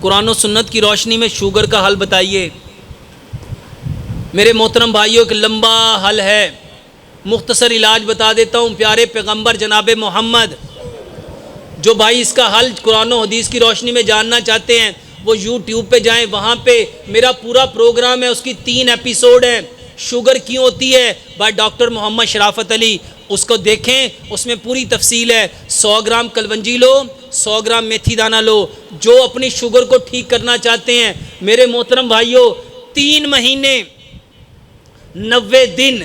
कुरान और सुन्नत की रोशनी में शुगर का हल बताइए। मेरे मोहतरम भाइयों, एक लंबा हल है, मुख्तसर इलाज बता देता हूँ। प्यारे पैगंबर जनाब मोहम्मद, जो भाई इसका हल कुरान और हदीस की रोशनी में जानना चाहते हैं वो यूट्यूब पे जाएं, वहाँ पे मेरा पूरा प्रोग्राम है, उसकी 3 एपिसोड है। शुगर क्यों होती है भाई डॉक्टर मोहम्मद शराफत अली, उसको देखें, उसमें पूरी तफसील है। 100 ग्राम कलवंजी लो, 100 ग्राम मेथी दाना लो। जो अपनी शुगर को ठीक करना चाहते हैं मेरे मोहतरम भाइयों, 3 महीने 90 दिन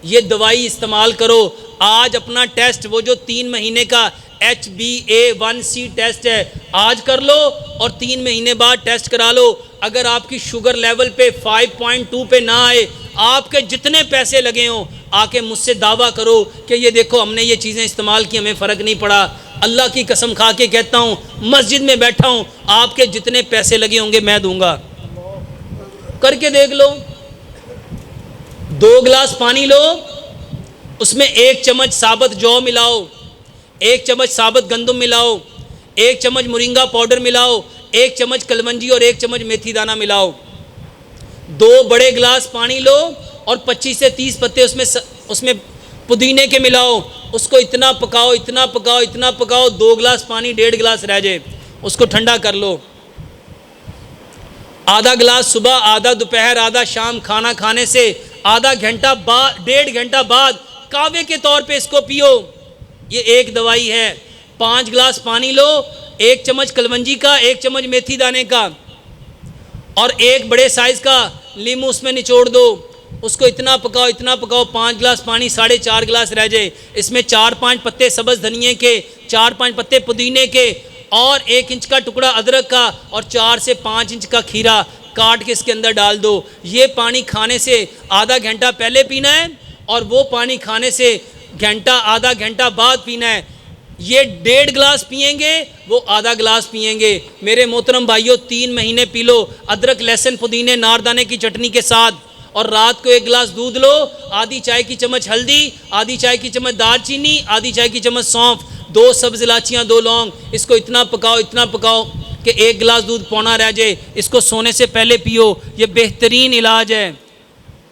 ये दवाई इस्तेमाल करो। आज अपना टेस्ट, वो जो 3 महीने का HbA1c टेस्ट है, आज कर लो और 3 महीने बाद टेस्ट करा लो। अगर आपकी शुगर लेवल पे 5.2 पे ना आए, आपके जितने पैसे लगे हों, आके मुझसे दावा करो कि ये देखो हमने ये चीज़ें इस्तेमाल की, हमें फ़र्क नहीं पड़ा। अल्लाह की कसम खा के कहता हूँ, मस्जिद में बैठा हूँ, आपके जितने पैसे लगे होंगे मैं दूंगा। करके देख लो। 2 गिलास पानी लो, उसमें 1 चम्मच साबुत जौ मिलाओ, 1 चम्मच साबुत गंदम मिलाओ, 1 चम्मच मोरिंगा पाउडर मिलाओ, 1 चम्मच कलवंजी और 1 चम्मच मेथी दाना मिलाओ। 2 बड़े गिलास पानी लो और 25 से 30 पत्ते उसमें पुदीने के मिलाओ। उसको इतना पकाओ, इतना पकाओ, इतना पकाओ, 2 गिलास पानी 1.5 गिलास रह जाए, उसको ठंडा कर लो। आधा गिलास सुबह, आधा दोपहर, आधा शाम, खाना खाने से आधा घंटा बाद, 1.5 घंटा बाद कावे के तौर पे इसको पियो। ये एक दवाई है। 5 गिलास पानी लो, 1 चम्मच कलवंजी का, 1 चम्मच मेथी दाने का और 1 बड़े साइज़ का नींबू उसमें निचोड़ दो। उसको इतना पकाओ, इतना पकाओ, 5 गिलास पानी 4.5 गिलास रह जाए। इसमें 4-5 पत्ते सब्ज़ धनिए के, 4-5 पत्ते पुदीने के और 1 इंच का टुकड़ा अदरक का और 4 से 5 इंच का खीरा काट के इसके अंदर डाल दो। ये पानी खाने से आधा घंटा पहले पीना है और वो पानी खाने से आधा घंटा बाद पीना है। ये 1.5 गिलास पिएंगे, वो आधा गिलास पिएंगे। मेरे मोहतरम भाइयों, 3 महीने पी लो, अदरक, लहसुन, पुदीने, नारदाने की चटनी के साथ। और रात को 1 गिलास दूध लो, आधी चाय की चम्मच हल्दी, आधी चाय की चम्मच दालचीनी, आधी चाय की चम्मच सौंफ, 2 सब्ज़ इलाचियाँ, 2 लौंग। इसको इतना पकाओ, इतना पकाओ कि 1 गिलास दूध पौना रह जाए। इसको सोने से पहले पियो, ये बेहतरीन इलाज है।